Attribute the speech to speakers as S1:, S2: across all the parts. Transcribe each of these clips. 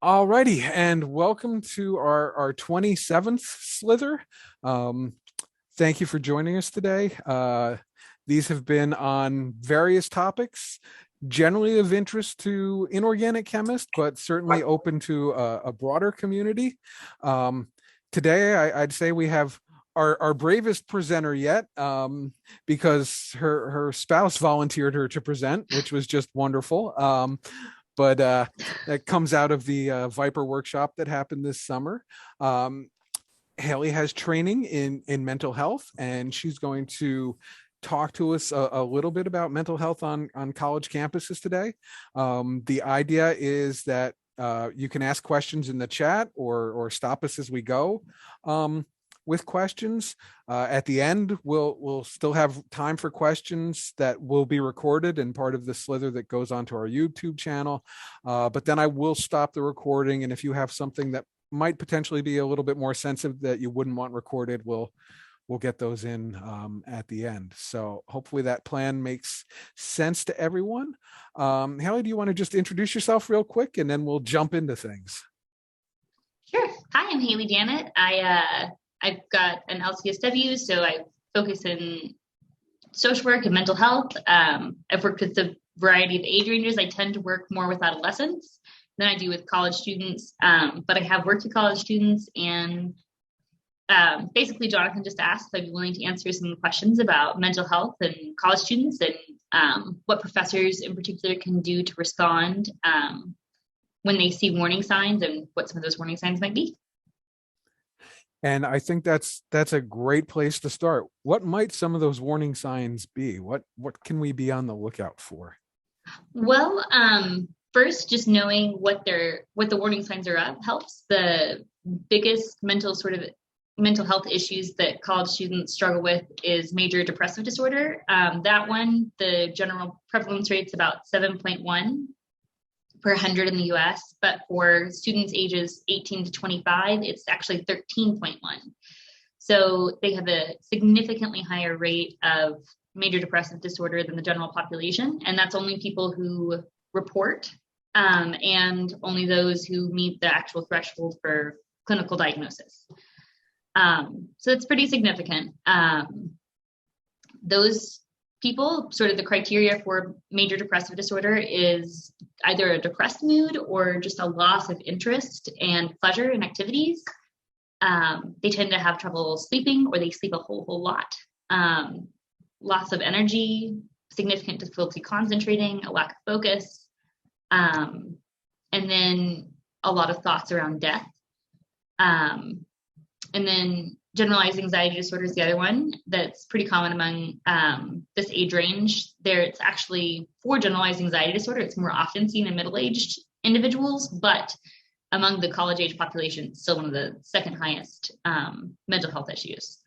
S1: Alrighty, and welcome to our 27th Slither. Um, Thank you for joining us today. These have been on various topics, generally of interest to inorganic chemists, but certainly open to a broader community. Um, Today, I'd say we have our bravest presenter yet, because her spouse volunteered her to present, which was just wonderful. But that comes out of the Viper workshop that happened this summer. Um, Hailey has training in mental health, and she's going to talk to us a little bit about mental health on college campuses today. The idea is that you can ask questions in the chat or stop us as we go. With questions. At the end, we'll still have time for questions that will be recorded and part of the Slither that goes onto our YouTube channel. But then I will stop the recording, and if you have something that might potentially be a little bit more sensitive that you wouldn't want recorded, we'll get those in at the end. So hopefully that plan makes sense to everyone. Hailey, do you want to just introduce yourself real quick, and then we'll jump into things?
S2: Sure. Hi, I'm Hailey Dannatt. I've got an LCSW, so I focus in social work and mental health. I've worked with a variety of age ranges. I tend to work more with adolescents than I do with college students, but I have worked with college students, and basically Jonathan just asked if I'd be willing to answer some questions about mental health and college students and what professors in particular can do to respond when they see warning signs and what some of those warning signs might be.
S1: And I think that's a great place to start. What might some of those warning signs be? What can we be on the lookout for?
S2: Well, first, just knowing what the warning signs are of helps. The biggest mental health issues that college students struggle with is major depressive disorder. That one, the general prevalence rate's about 7.1 per 100 in the US, but for students ages 18 to 25, it's actually 13.1. So they have a significantly higher rate of major depressive disorder than the general population, and that's only people who report and only those who meet the actual threshold for clinical diagnosis. So it's pretty significant. Those people, sort of the criteria for major depressive disorder is either a depressed mood or just a loss of interest and pleasure in activities. They tend to have trouble sleeping, or they sleep a whole lot. Loss of energy, significant difficulty concentrating, a lack of focus, and then a lot of thoughts around death. And then generalized anxiety disorder is the other one that's pretty common among this age range. It's actually, for generalized anxiety disorder, it's more often seen in middle-aged individuals, but among the college-age population, it's still one of the second highest mental health issues.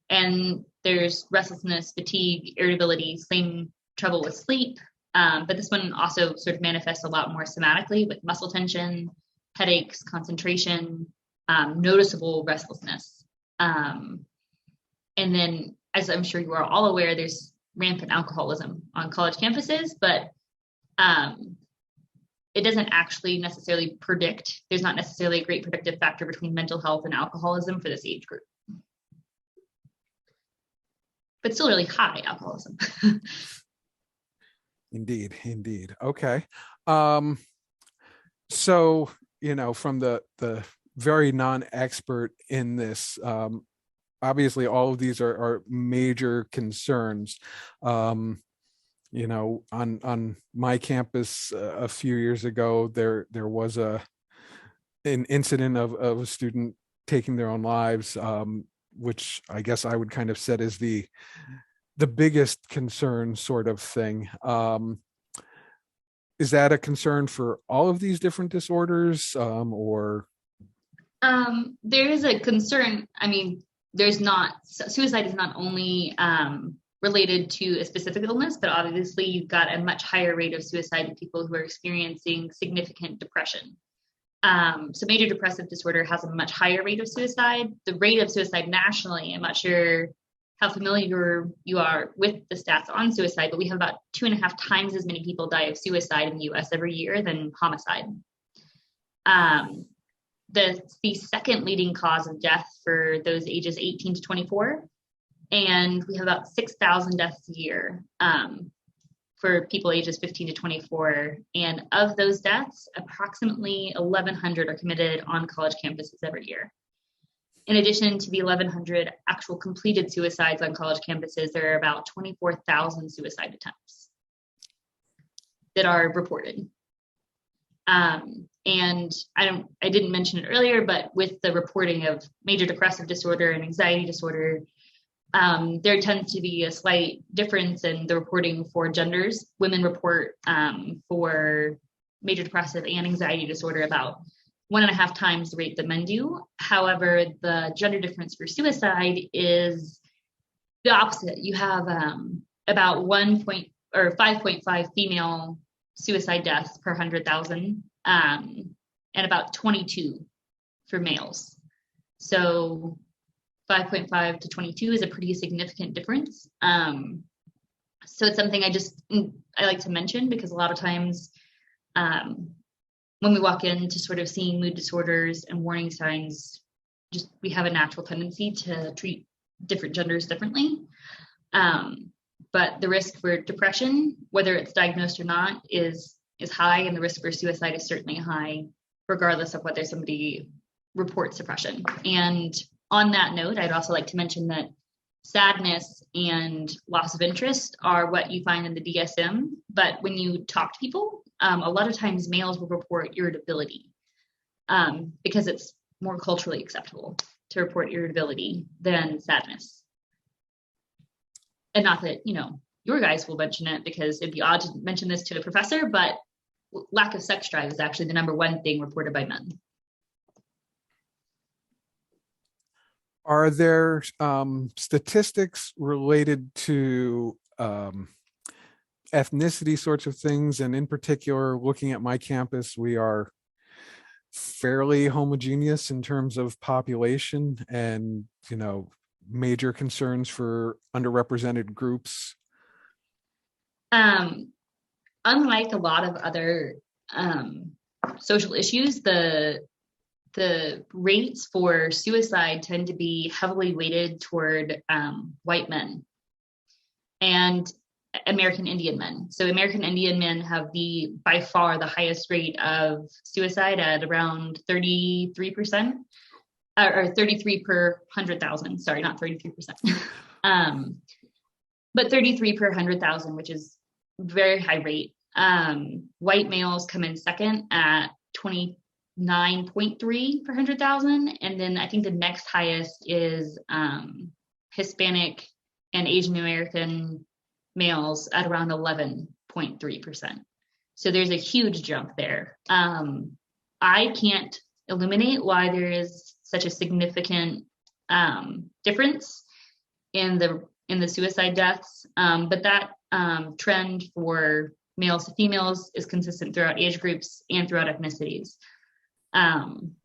S2: And there's restlessness, fatigue, irritability, same trouble with sleep, but this one also sort of manifests a lot more somatically with muscle tension, headaches, concentration, noticeable restlessness. And then, as I'm sure you are all aware, there's rampant alcoholism on college campuses, but it doesn't actually necessarily predict. There's not necessarily a great predictive factor between mental health and alcoholism for this age group. But still really high alcoholism.
S1: Indeed. Okay. So, from the very non-expert in this, obviously all of these are major concerns. On my campus a few years ago, there was an incident of a student taking their own lives, which I guess I would kind of set as the biggest concern sort of thing. Is that a concern for all of these different disorders, or?
S2: There is a concern. I mean, suicide is not only related to a specific illness, but obviously you've got a much higher rate of suicide in people who are experiencing significant depression. So major depressive disorder has a much higher rate of suicide. The rate of suicide nationally, I'm not sure how familiar you are with the stats on suicide, but we have about 2.5 times as many people die of suicide in the US every year than homicide. The second leading cause of death for those ages 18 to 24. And we have about 6,000 deaths a year for people ages 15 to 24. And of those deaths, approximately 1,100 are committed on college campuses every year. In addition to the 1,100 actual completed suicides on college campuses, there are about 24,000 suicide attempts that are reported. And I didn't mention it earlier, but with the reporting of major depressive disorder and anxiety disorder, there tends to be a slight difference in the reporting for genders. Women report for major depressive and anxiety disorder about 1.5 times the rate that men do. However, the gender difference for suicide is the opposite. You have about 5.5 female suicide deaths per 100,000, and about 22 for males. So 5.5 to 22 is a pretty significant difference. So it's something I like to mention, because a lot of times when we walk into sort of seeing mood disorders and warning signs, we have a natural tendency to treat different genders differently. But the risk for depression, whether it's diagnosed or not, is high, and the risk for suicide is certainly high, regardless of whether somebody reports depression. And on that note, I'd also like to mention that sadness and loss of interest are what you find in the DSM. But when you talk to people, a lot of times males will report irritability because it's more culturally acceptable to report irritability than sadness. And not that, your guys will mention it, because it'd be odd to mention this to a professor, but lack of sex drive is actually the number one thing reported by men.
S1: Are there statistics related to ethnicity sorts of things? And in particular, looking at my campus, we are fairly homogeneous in terms of population, and, major concerns for underrepresented groups.
S2: Unlike a lot of other social issues, the rates for suicide tend to be heavily weighted toward white men and American Indian men. So American Indian men have by far the highest rate of suicide at around 33%, or 33 per 100,000. Sorry, not 33%. But 33 per 100,000, which is very high rate. White males come in second at 29.3 per 100,000. And then I think the next highest is Hispanic and Asian American males at around 11.3%. So there's a huge jump there. I can't illuminate why there is such a significant difference in the suicide deaths, but that trend for males to females is consistent throughout age groups and throughout ethnicities. And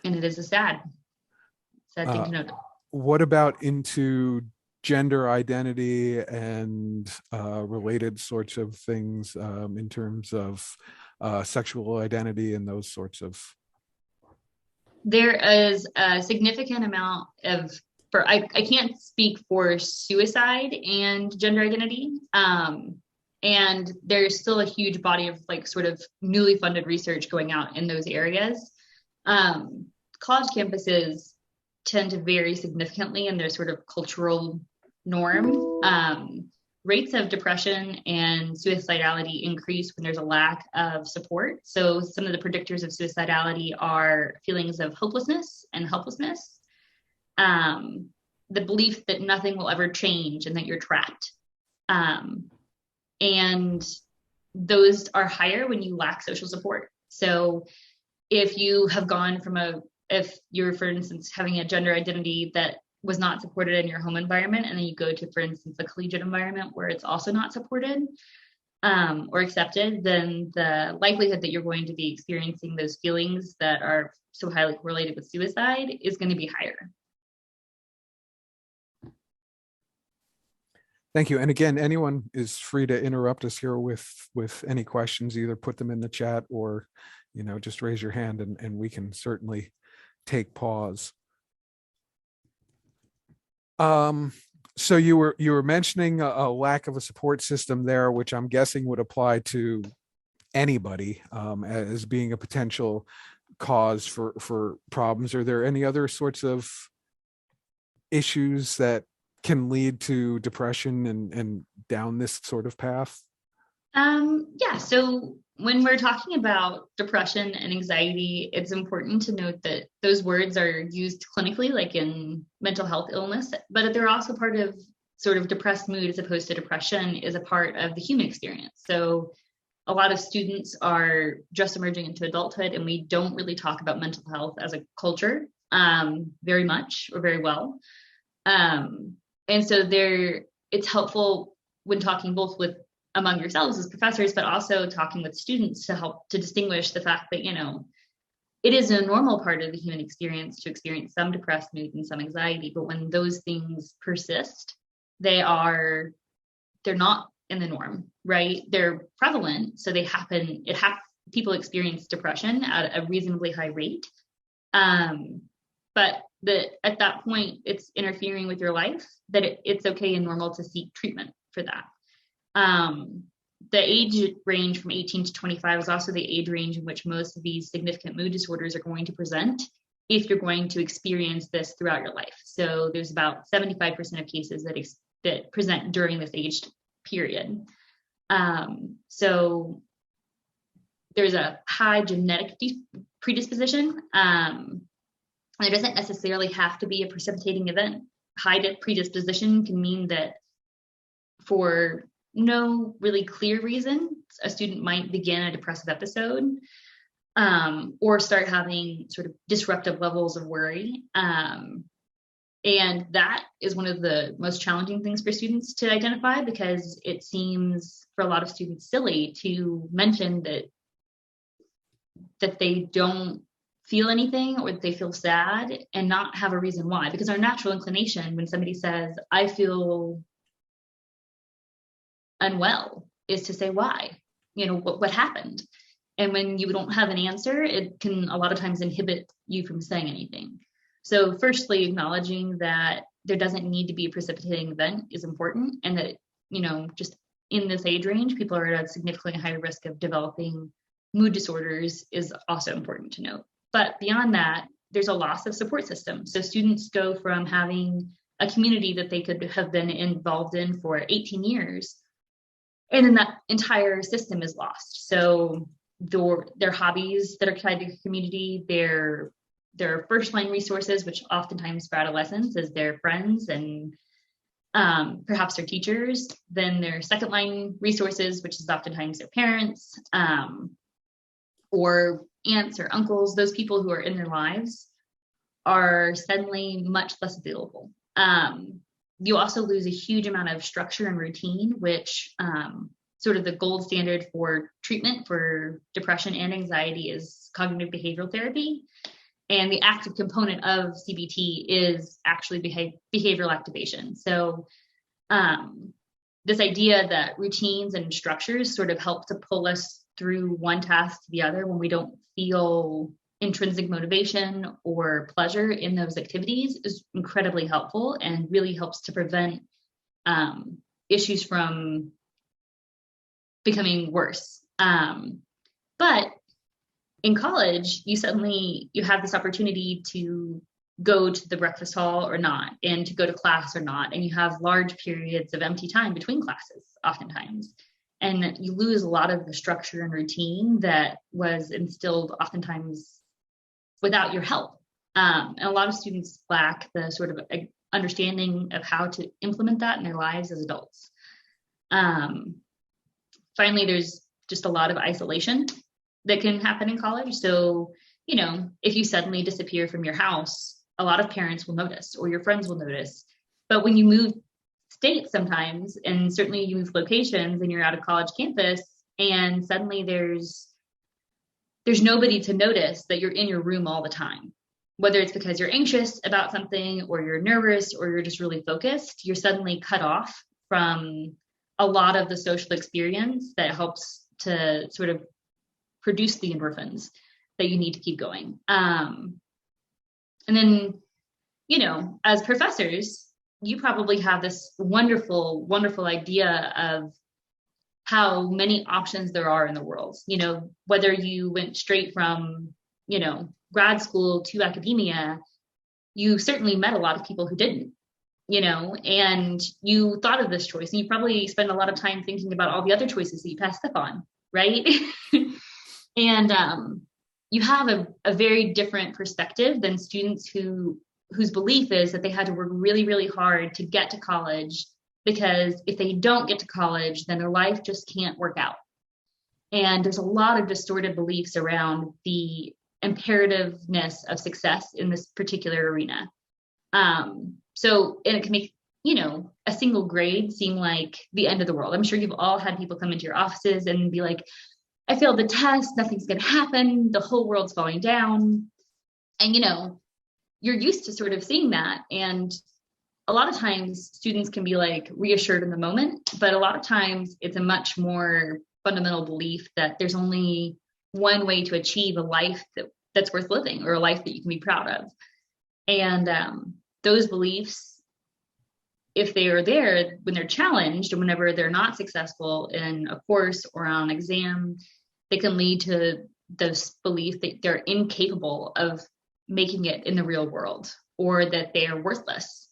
S2: it is a sad thing to note.
S1: What about into gender identity and related sorts of things in terms of sexual identity and those sorts of?
S2: There is a significant amount I can't speak for suicide and gender identity. And there's still a huge body of sort of newly funded research going out in those areas. College campuses tend to vary significantly in their sort of cultural norm. Rates of depression and suicidality increase when there's a lack of support. So some of the predictors of suicidality are feelings of hopelessness and helplessness, the belief that nothing will ever change and that you're trapped. And those are higher when you lack social support. So if you have gone if you're, for instance, having a gender identity that was not supported in your home environment, and then you go to, for instance, a collegiate environment where it's also not supported or accepted, then the likelihood that you're going to be experiencing those feelings that are so highly correlated with suicide is going to be higher.
S1: Thank you. And again, anyone is free to interrupt us here with any questions. Either put them in the chat or, just raise your hand, and we can certainly take pause. So you were mentioning a lack of a support system there, which I'm guessing would apply to anybody, as being a potential cause for problems. Are there any other sorts of issues that can lead to depression and down this sort of path?
S2: Yeah, so when we're talking about depression and anxiety, it's important to note that those words are used clinically, like in mental health illness, but they're also part of sort of depressed mood, as opposed to depression is a part of the human experience. So a lot of students are just emerging into adulthood, and we don't really talk about mental health as a culture very much or very well. And so it's helpful when talking both with among yourselves as professors, but also talking with students to help to distinguish the fact that, it is a normal part of the human experience to experience some depressed mood and some anxiety. But when those things persist, they're not in the norm, right? They're prevalent. So people experience depression at a reasonably high rate. But at that point, it's interfering with your life, that it's okay and normal to seek treatment for that. The age range from 18 to 25 is also the age range in which most of these significant mood disorders are going to present if you're going to experience this throughout your life. So there's about 75% of cases that present during this age period. So there's a high genetic predisposition. There doesn't necessarily have to be a precipitating event. High predisposition can mean that for no really clear reason, a student might begin a depressive episode, or start having sort of disruptive levels of worry. And that is one of the most challenging things for students to identify, because it seems for a lot of students silly to mention that they don't feel anything or that they feel sad and not have a reason why. Because our natural inclination when somebody says, I feel unwell, is to say why, what happened. And when you don't have an answer, it can a lot of times inhibit you from saying anything. So firstly, acknowledging that there doesn't need to be a precipitating event is important, and that, just in this age range, people are at a significantly higher risk of developing mood disorders is also important to note. But beyond that, there's a loss of support system. So students go from having a community that they could have been involved in for 18 years, and then that entire system is lost. So their hobbies that are tied to the community, their first line resources, which oftentimes for adolescents is their friends and perhaps their teachers, then their second line resources, which is oftentimes their parents, or aunts or uncles, those people who are in their lives, are suddenly much less available. You also lose a huge amount of structure and routine, which sort of the gold standard for treatment for depression and anxiety is cognitive behavioral therapy. And the active component of CBT is actually behavioral activation. So this idea that routines and structures sort of help to pull us through one task to the other when we don't feel intrinsic motivation or pleasure in those activities is incredibly helpful, and really helps to prevent issues from becoming worse. But in college, you have this opportunity to go to the breakfast hall or not, and to go to class or not, and you have large periods of empty time between classes oftentimes. And you lose a lot of the structure and routine that was instilled oftentimes without your help. And a lot of students lack the sort of understanding of how to implement that in their lives as adults. Finally, there's just a lot of isolation that can happen in college. So, if you suddenly disappear from your house, a lot of parents will notice, or your friends will notice. But when you move states sometimes, and certainly you move locations and you're out of college campus, and suddenly there's nobody to notice that you're in your room all the time, whether it's because you're anxious about something, or you're nervous, or you're just really focused, you're suddenly cut off from a lot of the social experience that helps to sort of produce the endorphins that you need to keep going. And then, as professors, you probably have this wonderful, wonderful idea of how many options there are in the world. Whether you went straight from, grad school to academia, you certainly met a lot of people who didn't, and you thought of this choice, and you probably spend a lot of time thinking about all the other choices that you passed up on, right? And you have a very different perspective than students whose belief is that they had to work really, really hard to get to college, because if they don't get to college, then their life just can't work out. And there's a lot of distorted beliefs around the imperativeness of success in this particular arena. And it can make, a single grade seem like the end of the world. I'm sure you've all had people come into your offices and be like, I failed the test, nothing's going to happen, the whole world's falling down. And, you're used to sort of seeing that. And a lot of times students can be like reassured in the moment, but a lot of times it's a much more fundamental belief that there's only one way to achieve a life that's worth living, or a life that you can be proud of. And those beliefs, if they are there when they're challenged, or whenever they're not successful in a course or on an exam, they can lead to this belief that they're incapable of making it in the real world, or that they are worthless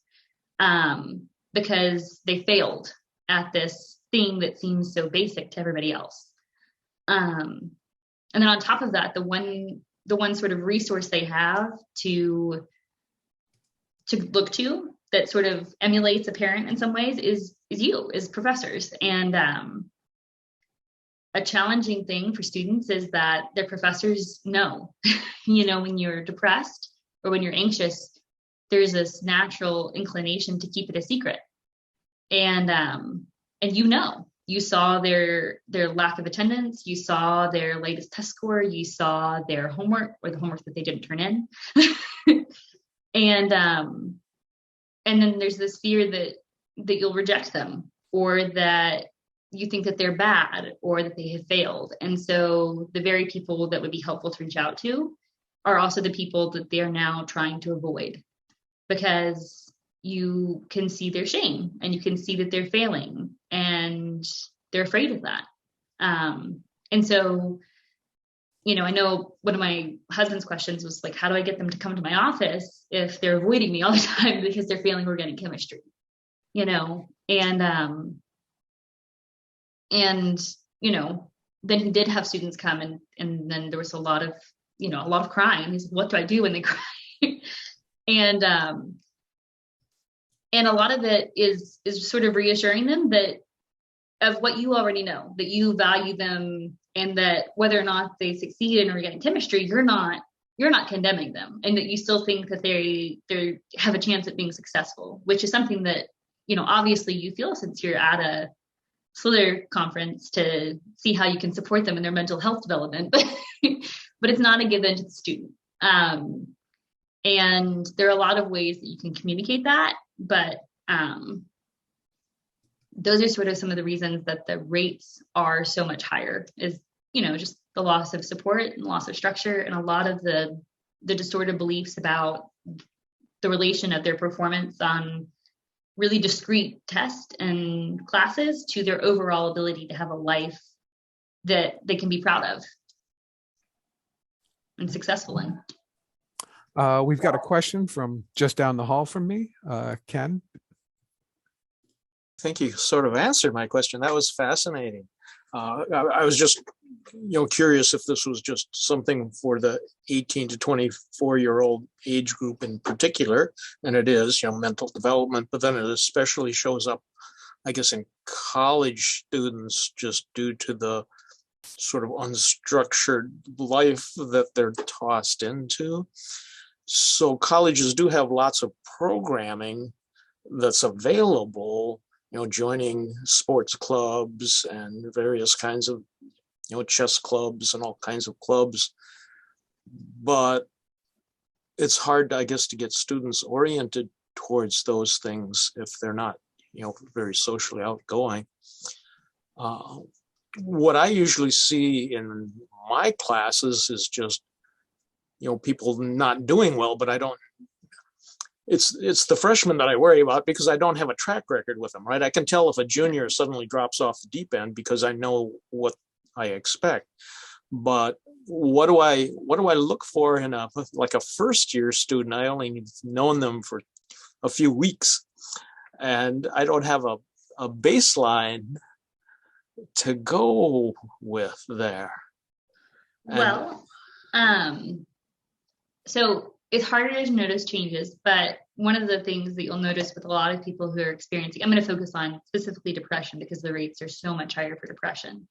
S2: because they failed at this thing that seems so basic to everybody else. And then on top of that, the one sort of resource they have to look to that sort of emulates a parent in some ways is you as professors. And a challenging thing for students is that their professors know, when you're depressed or when you're anxious, there's this natural inclination to keep it a secret. And you saw their lack of attendance, you saw their latest test score, you saw their homework, or the homework that they didn't turn in. And then there's this fear that you'll reject them, or that you think that they're bad, or that they have failed. And so the very people that would be helpful to reach out to are also the people that they are now trying to avoid, because you can see their shame, and you can see that they're failing, and they're afraid of that. And so, I know one of my husband's questions was like, how do I get them to come to my office if they're avoiding me all the time because they're failing organic chemistry? Then he did have students come, and then there was a lot of crying. He's like, what do I do when they cry? And a lot of it is sort of reassuring them that of what you already know, that you value them, and that whether or not they succeed in organic chemistry, you're not condemning them, and that you still think that they have a chance at being successful, which is something that, obviously you feel since you're at a SLiTHER conference to see how you can support them in their mental health development, but it's not a given to the student. And there are a lot of ways that you can communicate that, but those are sort of some of the reasons that the rates are so much higher, is, just the loss of support and loss of structure, and a lot of the distorted beliefs about the relation of their performance on really discrete tests and classes to their overall ability to have a life that they can be proud of and successful in.
S1: We've got a question from just down the hall from me, Ken.
S3: I think you sort of answered my question. That was fascinating. I was just, curious if this was just something for the 18 to 24-year-old age group in particular, and it is, mental development, but then it especially shows up, I guess, in college students, just due to the sort of unstructured life that they're tossed into. So colleges do have lots of programming that's available, joining sports clubs and various kinds of, chess clubs and all kinds of clubs. But it's hard, I guess, to get students oriented towards those things if they're not very socially outgoing. What I usually see in my classes is just, people not doing well, but it's the freshmen that I worry about because I don't have a track record with them, right? I can tell if a junior suddenly drops off the deep end because I know what I expect. But what do I look for in a first year student? I only known them for a few weeks, and I don't have a baseline to go with there.
S2: Well, so it's harder to notice changes, but one of the things that you'll notice with a lot of people who are experiencing, I'm going to focus on specifically depression because the rates are so much higher for depression.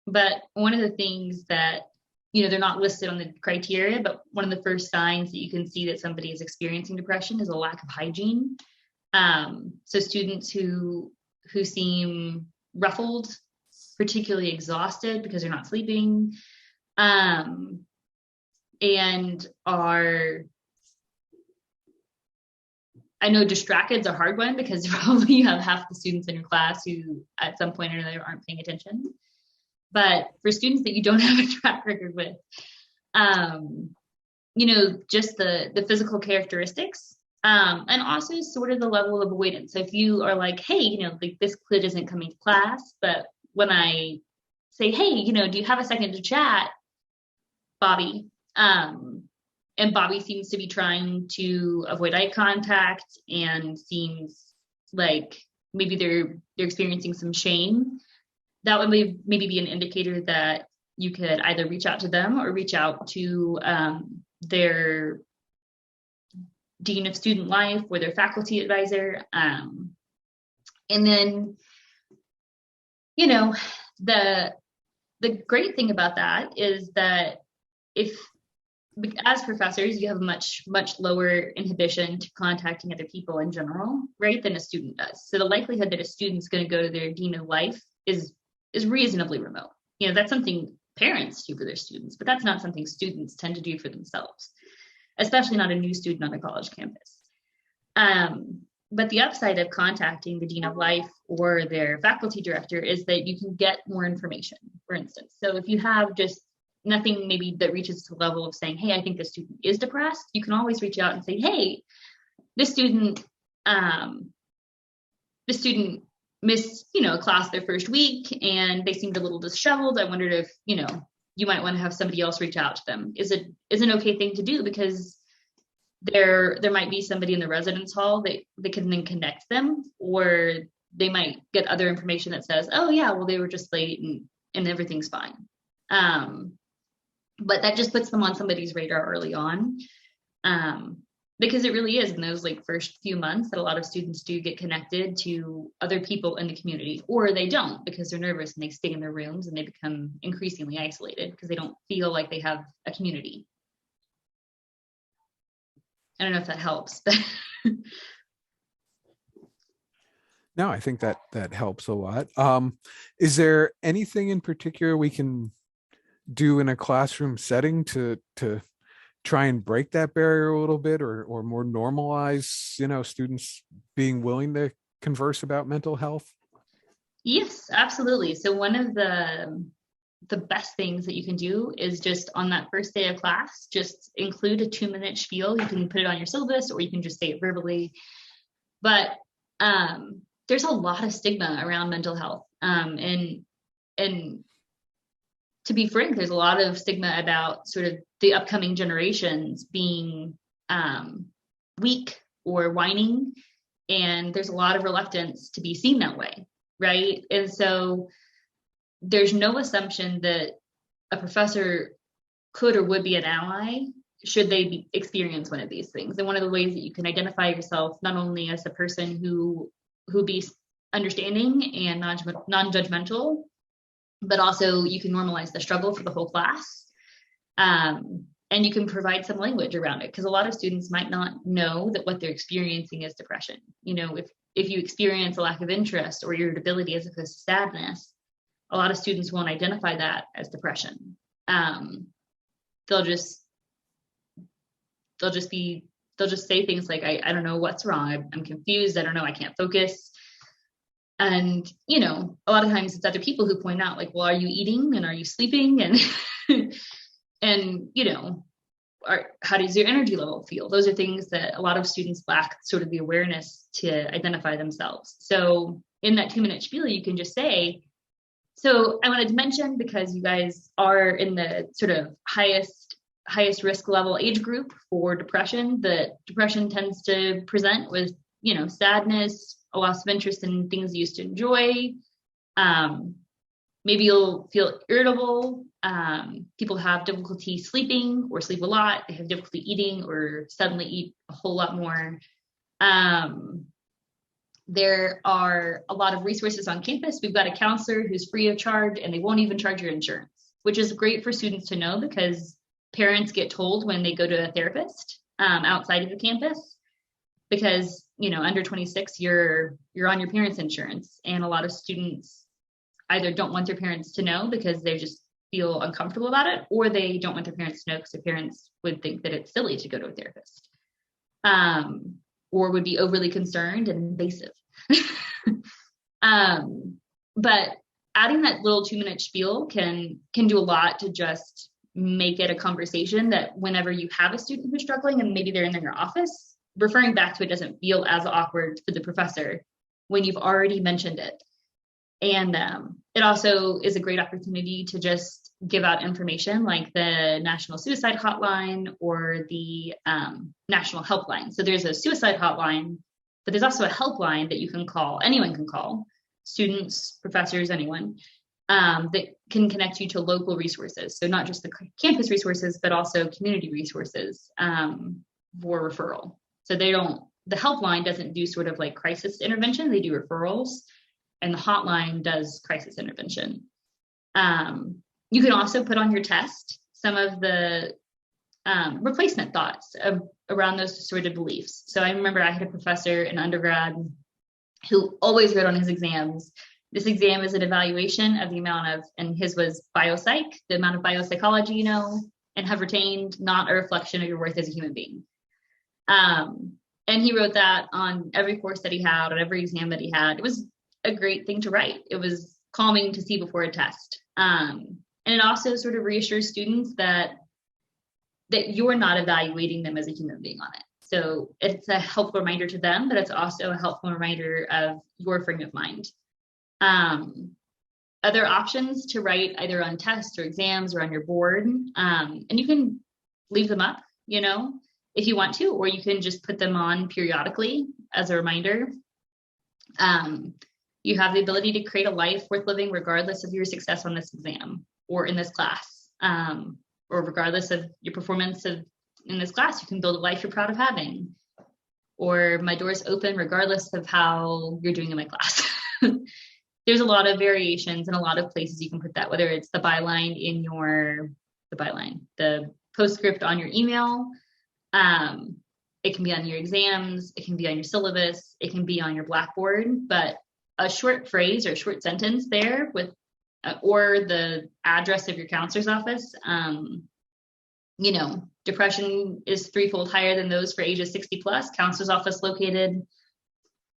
S2: But one of the things that, they're not listed on the criteria, but one of the first signs that you can see that somebody is experiencing depression is a lack of hygiene. So students who seem ruffled, particularly exhausted because they're not sleeping, and I know distracted is a hard one because probably you have half the students in your class who at some point or another aren't paying attention. But for students that you don't have a track record with, just the physical characteristics, and also sort of the level of avoidance. So if you are like, hey, this kid isn't coming to class, but when I say, hey, do you have a second to chat, Bobby? And Bobby seems to be trying to avoid eye contact and seems like maybe they're experiencing some shame. That would maybe be an indicator that you could either reach out to them or reach out to their dean of student life or their faculty advisor. And then, the great thing about that is that as professors, you have a much, much lower inhibition to contacting other people in general, right, than a student does. So the likelihood that a student's going to go to their dean of life is reasonably remote. That's something parents do for their students, but that's not something students tend to do for themselves, especially not a new student on a college campus. But the upside of contacting the dean of life or their faculty director is that you can get more information, for instance. So if you have just nothing maybe that reaches to the level of saying, hey, I think the student is depressed, you can always reach out and say, hey, this student missed, a class their first week and they seemed a little disheveled. I wondered if, you might want to have somebody else reach out to them. Is an okay thing to do because there might be somebody in the residence hall that they can then connect them, or they might get other information that says, oh yeah, well, they were just late and everything's fine. But that just puts them on somebody's radar early on. Because it really is in those first few months that a lot of students do get connected to other people in the community, or they don't because they're nervous and they stay in their rooms and they become increasingly isolated because they don't feel like they have a community. I don't know if that helps, but
S1: No, I think that helps a lot. Is there anything in particular we can do in a classroom setting to try and break that barrier a little bit, or more normalize, students being willing to converse about mental health?
S2: Yes, absolutely. So one of the best things that you can do is just on that first day of class, just include a 2-minute spiel. You can put it on your syllabus or you can just say it verbally. But there's a lot of stigma around mental health. And to be frank, there's a lot of stigma about sort of the upcoming generations being weak or whining. And there's a lot of reluctance to be seen that way, right? And so there's no assumption that a professor could or would be an ally should they experience one of these things. And one of the ways that you can identify yourself, not only as a person who be understanding and non-judgmental, but also you can normalize the struggle for the whole class. And you can provide some language around it, because a lot of students might not know that what they're experiencing is depression. If you experience a lack of interest or irritability as opposed to sadness, a lot of students won't identify that as depression. They'll just be they'll just say things like, I don't know what's wrong. I'm confused. I don't know. I can't focus. And, a lot of times it's other people who point out like, well, are you eating and are you sleeping? And, and, how does your energy level feel? Those are things that a lot of students lack sort of the awareness to identify themselves. So in that 2-minute spiel, you can just say, so I wanted to mention, because you guys are in the sort of highest risk level age group for depression, that depression tends to present with, sadness, a loss of interest in things you used to enjoy. Maybe you'll feel irritable. People have difficulty sleeping or sleep a lot. They have difficulty eating or suddenly eat a whole lot more. There are a lot of resources on campus. We've got a counselor who's free of charge, and they won't even charge your insurance, which is great for students to know, because parents get told when they go to a therapist outside of the campus, because, under 26, you're on your parents' insurance. And a lot of students either don't want their parents to know because they just feel uncomfortable about it, or they don't want their parents to know because their parents would think that it's silly to go to a therapist. Or would be overly concerned and invasive. But adding that little 2-minute spiel can do a lot to just make it a conversation that whenever you have a student who's struggling and maybe they're in your office, referring back to it doesn't feel as awkward for the professor when you've already mentioned it. And it also is a great opportunity to just give out information like the National Suicide Hotline or the National Helpline. So there's a suicide hotline, but there's also a helpline that you can call. Anyone can call, students, professors, anyone, that can connect you to local resources. So not just the campus resources, but also community resources for referral. So the helpline doesn't do sort of like crisis intervention, they do referrals, and the hotline does crisis intervention. You can also put on your test some of the replacement thoughts around those distorted beliefs. So I remember I had a professor in undergrad who always wrote on his exams, this exam is an evaluation of the amount of, and his was biopsych, the amount of biopsychology you know and have retained, not a reflection of your worth as a human being. And he wrote that on every course that he had, on every exam that he had. It was a great thing to write. It was calming to see before a test. And it also sort of reassures students that you're not evaluating them as a human being on it. So it's a helpful reminder to them, but it's also a helpful reminder of your frame of mind. Other options to write either on tests or exams or on your board, and you can leave them up, if you want to, or you can just put them on periodically as a reminder. You have the ability to create a life worth living regardless of your success on this exam or in this class, or regardless of your performance in this class. You can build a life you're proud of having, or my door's open regardless of how you're doing in my class. There's a lot of variations and a lot of places you can put that, whether it's the byline in the postscript on your email. It can be on your exams, it can be on your syllabus, it can be on your Blackboard, but a short phrase or a short sentence there with, or the address of your counselor's office. Depression is 3-fold higher than those for ages 60 plus. Counselor's office located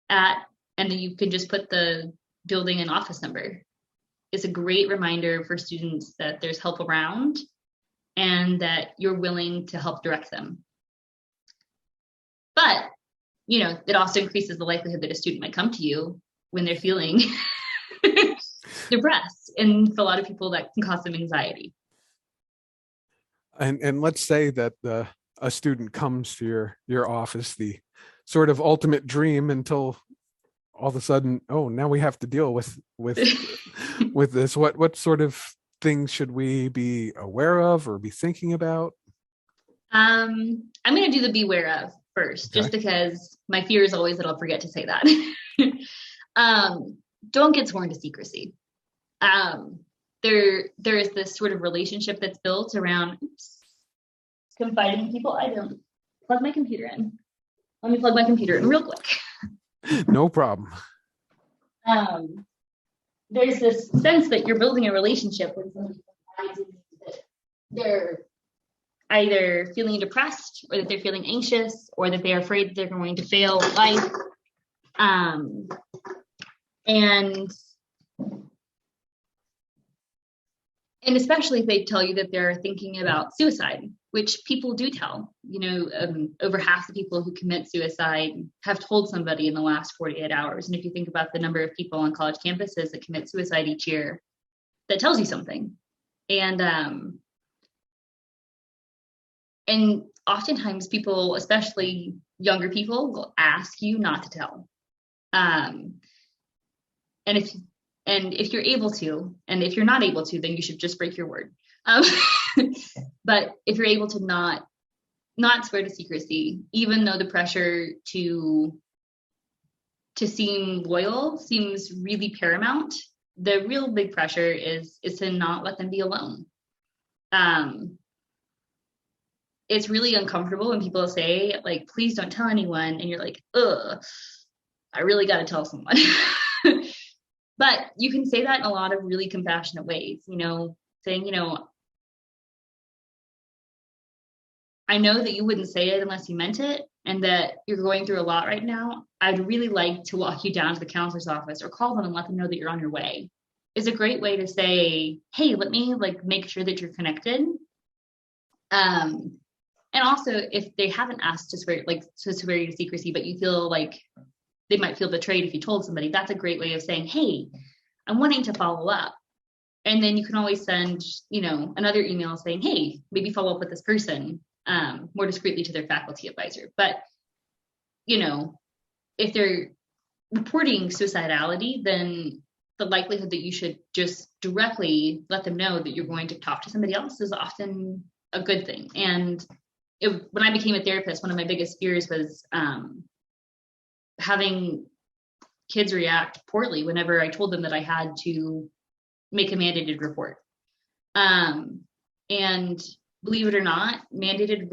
S2: at, and then you can just put the building and office number. It's a great reminder for students that there's help around and that you're willing to help direct them. But, it also increases the likelihood that a student might come to you when they're feeling depressed. And for a lot of people, that can cause them anxiety.
S1: And let's say that a student comes to your office, the sort of ultimate dream, until all of a sudden, oh, now we have to deal with with this. What sort of things should we be aware of or be thinking about?
S2: I'm going to do the beware of first, okay, just because my fear is always that I'll forget to say that. Don't get sworn to secrecy. There is this sort of relationship that's built around confiding in people. I don't plug my computer in. Let me plug my computer in real quick.
S1: No problem.
S2: There's this sense that you're building a relationship with somebody that they're either feeling depressed, or that they're feeling anxious, or that they're afraid that they're going to fail at life. And especially if they tell you that they're thinking about suicide, which people do tell. Over half the people who commit suicide have told somebody in the last 48 hours. And if you think about the number of people on college campuses that commit suicide each year, that tells you something. And oftentimes people, especially younger people, will ask you not to tell. And if you're able to, and if you're not able to, then you should just break your word. But if you're able to not swear to secrecy, even though the pressure to seem loyal seems really paramount, the real big pressure is to not let them be alone. It's really uncomfortable when people say, like, please don't tell anyone. And you're like, ugh, I really got to tell someone. But you can say that in a lot of really compassionate ways, saying, I know that you wouldn't say it unless you meant it, and that you're going through a lot right now. I'd really like to walk you down to the counselor's office, or call them and let them know that you're on your way. Is a great way to say, hey, let me make sure that you're connected. And also, if they haven't asked to swear you to secrecy, but you feel like they might feel betrayed if you told somebody, that's a great way of saying, hey, I'm wanting to follow up. And then you can always send, another email saying, hey, maybe follow up with this person more discreetly to their faculty advisor. But, if they're reporting suicidality, then the likelihood that you should just directly let them know that you're going to talk to somebody else is often a good thing. And when I became a therapist, one of my biggest fears was having kids react poorly whenever I told them that I had to make a mandated report. And believe it or not, mandated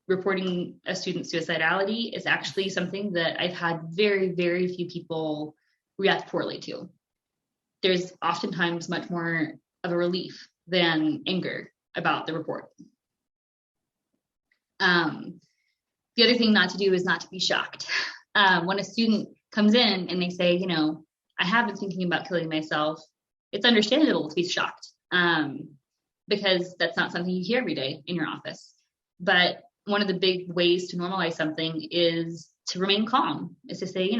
S2: reporting a student's suicidality is actually something that I've had very, very few people react poorly to. There's oftentimes much more of a relief than anger about the report. The other thing not to do is not to be shocked. When a student comes in and they say, I have been thinking about killing myself, it's understandable to be shocked, because that's not something you hear every day in your office. But one of the big ways to normalize something is to remain calm, is to say,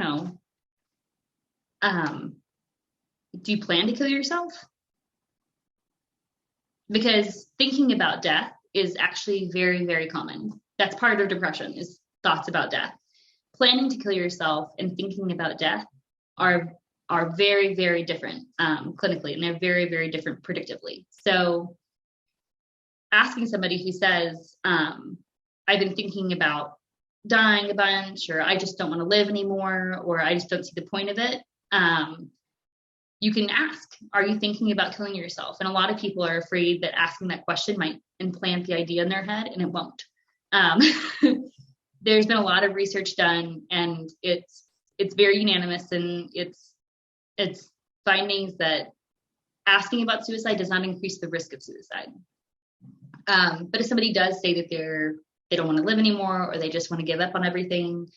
S2: do you plan to kill yourself? Because thinking about death is actually very, very common. That's part of depression, is thoughts about death. Planning to kill yourself and thinking about death are very, very different clinically, and they're very, very different predictively. So asking somebody who says, I've been thinking about dying a bunch, or I just don't want to live anymore, or I just don't see the point of it, you can ask, are you thinking about killing yourself? And a lot of people are afraid that asking that question might implant the idea in their head, and it won't. There's been a lot of research done, and it's very unanimous, and it's findings that asking about suicide does not increase the risk of suicide. But if somebody does say that they don't want to live anymore, or they just want to give up on everything,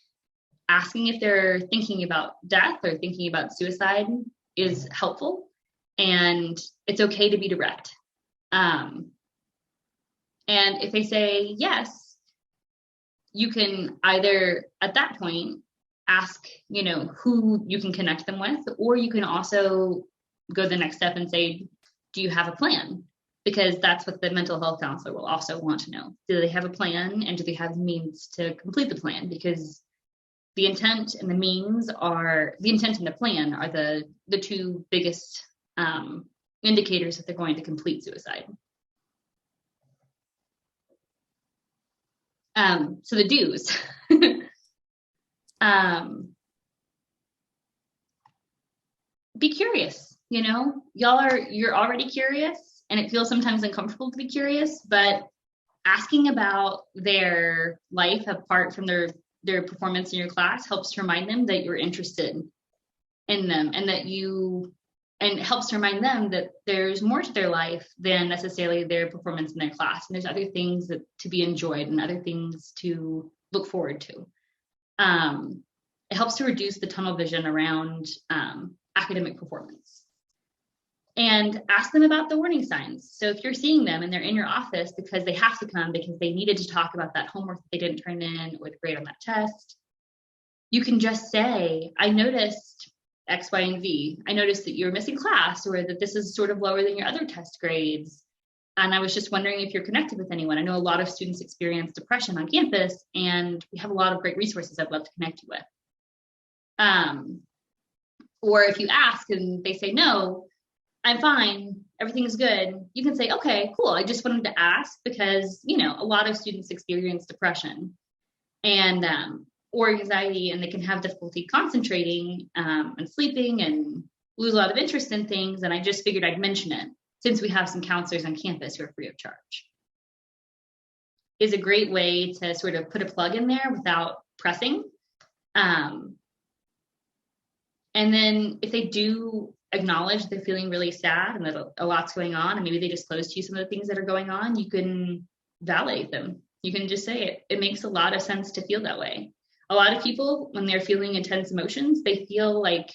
S2: asking if they're thinking about death or thinking about suicide is helpful, and it's okay to be direct. And if they say yes, you can either at that point ask, who you can connect them with, or you can also go the next step and say, do you have a plan? Because that's what the mental health counselor will also want to know. Do they have a plan, and do they have means to complete the plan? Because the intent and the plan are the two biggest indicators that they're going to complete suicide. So the do's. Be curious. You're already curious, and it feels sometimes uncomfortable to be curious, but asking about their life apart from their performance in your class helps to remind them that you're interested in them, and that you and it helps to remind them that there's more to their life than necessarily their performance in their class. And there's other things that to be enjoyed and other things to look forward to. It helps to reduce the tunnel vision around academic performance. And ask them about the warning signs. So if you're seeing them and they're in your office because they have to come because they needed to talk about that homework that they didn't turn in or the grade on that test, you can just say, I noticed X, Y, and Z. I noticed that you're missing class, or that this is sort of lower than your other test grades. And I was just wondering if you're connected with anyone. I know a lot of students experience depression on campus, and we have a lot of great resources I'd love to connect you with. Or if you ask and they say, no, I'm fine, everything's good, you can say, okay, cool. I just wanted to ask because, you know, a lot of students experience depression and or anxiety, and they can have difficulty concentrating and sleeping and lose a lot of interest in things. And I just figured I'd mention it since we have some counselors on campus who are free of charge. Is a great way to sort of put a plug in there without pressing. And then if they do acknowledge they're feeling really sad and that a lot's going on, and maybe they disclose to you some of the things that are going on, you can validate them. You can just say it. It makes a lot of sense to feel that way. A lot of people, when they're feeling intense emotions, they feel like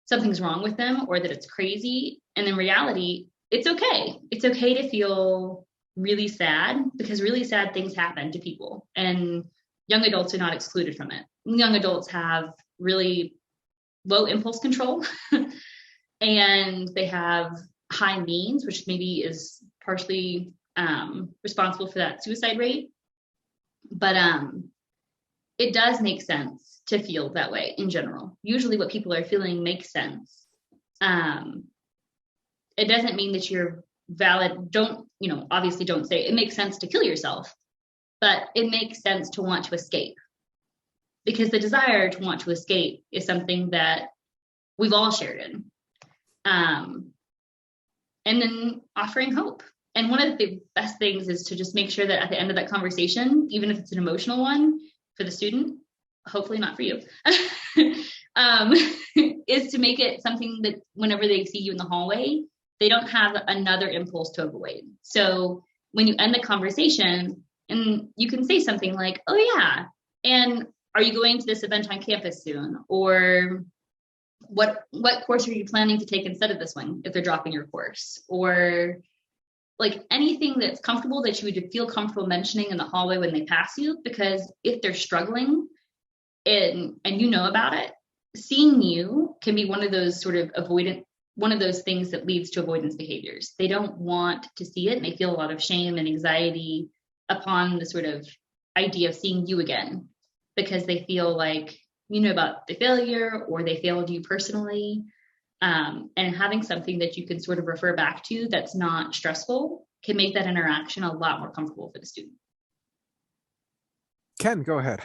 S2: something's wrong with them or that it's crazy. And in reality, it's okay. It's okay to feel really sad because really sad things happen to people. And young adults are not excluded from it. Young adults have really low impulse control and they have high means, which maybe is partially responsible for that suicide rate. But it does make sense to feel that way in general. Usually what people are feeling makes sense. It doesn't mean that you're valid. Obviously don't say it makes sense to kill yourself, but it makes sense to want to escape, because the desire to want to escape is something that we've all shared in. And then offering hope. And one of the best things is to just make sure that at the end of that conversation, even if it's an emotional one for the student, hopefully not for you, is to make it something that whenever they see you in the hallway, they don't have another impulse to avoid. So when you end the conversation, and you can say something like, oh yeah, and are you going to this event on campus soon? Or what course are you planning to take instead of this one if they're dropping your course? Or like anything that's comfortable that you would feel comfortable mentioning in the hallway when they pass you, because if they're struggling and you know about it, seeing you can be one of those sort of one of those things that leads to avoidance behaviors. They don't want to see it, and they feel a lot of shame and anxiety upon the sort of idea of seeing you again, because they feel like you know about the failure or they failed you personally. And having something that you can sort of refer back to that's not stressful can make that interaction a lot more comfortable for the student.
S1: Ken, go ahead.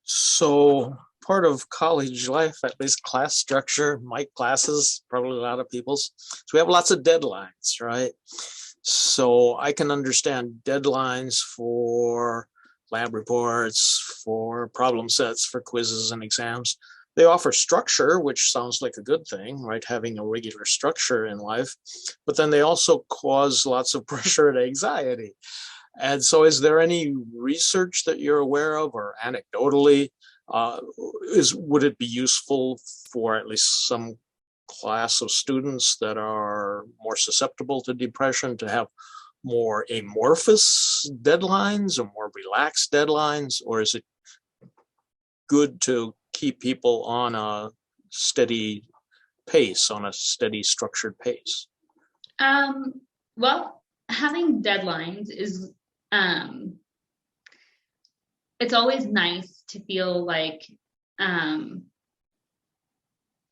S3: So part of college life, at least class structure, my classes, probably a lot of people's, so we have lots of deadlines, right? So I can understand deadlines for lab reports, for problem sets, for quizzes and exams. They offer structure, which sounds like a good thing, right? Having a regular structure in life, but then they also cause lots of pressure and anxiety. And so is there any research that you're aware of, or anecdotally, would it be useful for at least some class of students that are more susceptible to depression to have more amorphous deadlines or more relaxed deadlines? Or is it good to keep people on a steady pace, on a steady structured pace?
S2: Well, having deadlines is, it's always nice to feel like, to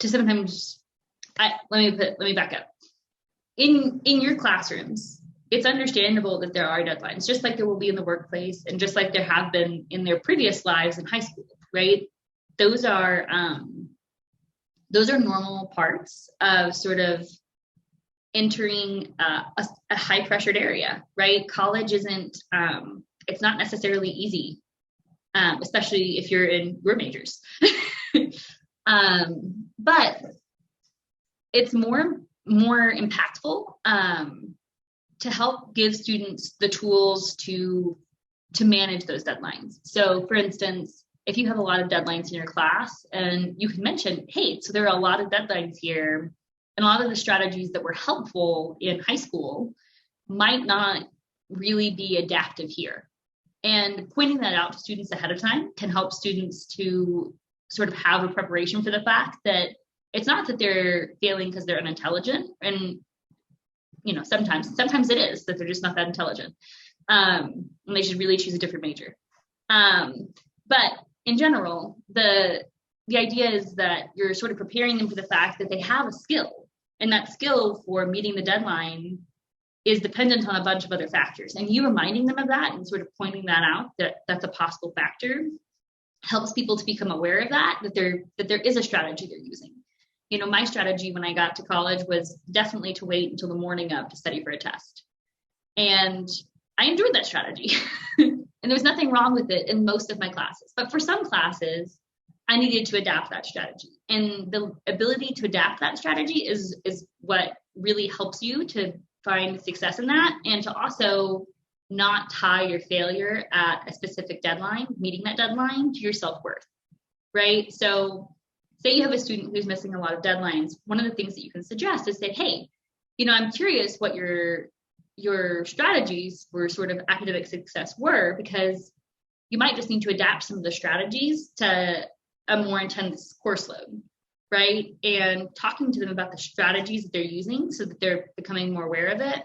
S2: sometimes, let me back up. In your classrooms, it's understandable that there are deadlines, just like there will be in the workplace, and just like there have been in their previous lives in high school, right? Those are normal parts of sort of entering a high pressured area, right? College isn't, it's not necessarily easy, especially if you're in your majors. But it's more impactful to help give students the tools to manage those deadlines. So for instance, if you have a lot of deadlines in your class and you can mention, hey, so there are a lot of deadlines here, and a lot of the strategies that were helpful in high school might not really be adaptive here. And pointing that out to students ahead of time can help students to sort of have a preparation for the fact that it's not that they're failing because they're unintelligent. And, you know, sometimes it is that they're just not that intelligent. And they should really choose a different major. But in general, the idea is that you're sort of preparing them for the fact that they have a skill, and that skill for meeting the deadline is dependent on a bunch of other factors. And you reminding them of that and sort of pointing that out, that that's a possible factor, helps people to become aware of that there is a strategy they're using. You know, my strategy when I got to college was definitely to wait until the morning of to study for a test. And I enjoyed that strategy. And there was nothing wrong with it in most of my classes. But for some classes, I needed to adapt that strategy. And the ability to adapt that strategy is what really helps you to find success in that, and to also not tie your failure at a specific deadline, meeting that deadline, to your self-worth, right? So say you have a student who's missing a lot of deadlines. One of the things that you can suggest is say, hey, you know, I'm curious what your strategies for sort of academic success were, because you might just need to adapt some of the strategies to a more intense course load, right? And talking to them about the strategies that they're using so that they're becoming more aware of it,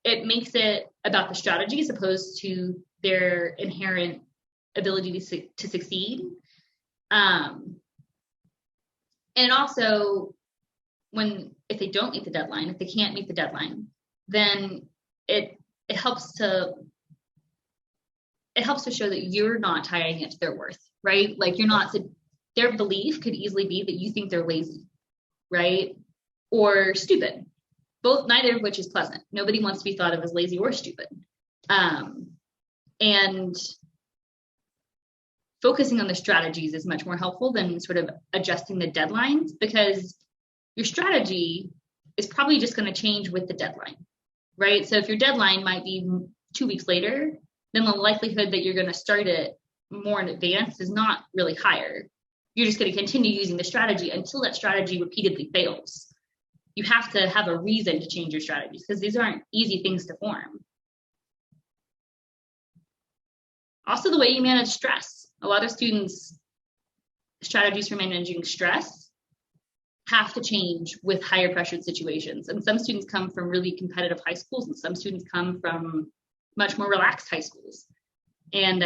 S2: it makes it about the strategy as opposed to their inherent ability to succeed. And also, if they don't meet the deadline, if they can't meet the deadline, then it helps to show that you're not tying it to their worth, right? Like their belief could easily be that you think they're lazy, right? Or stupid. Neither of which is pleasant. Nobody wants to be thought of as lazy or stupid. And focusing on the strategies is much more helpful than sort of adjusting the deadlines, because your strategy is probably just going to change with the deadline, right? So if your deadline might be 2 weeks later, then the likelihood that you're going to start it more in advance is not really higher. You're just going to continue using the strategy until that strategy repeatedly fails. You have to have a reason to change your strategies, because these aren't easy things to form. Also, the way you manage stress. A lot of students' strategies for managing stress have to change with higher pressured situations. And some students come from really competitive high schools, and some students come from much more relaxed high schools. And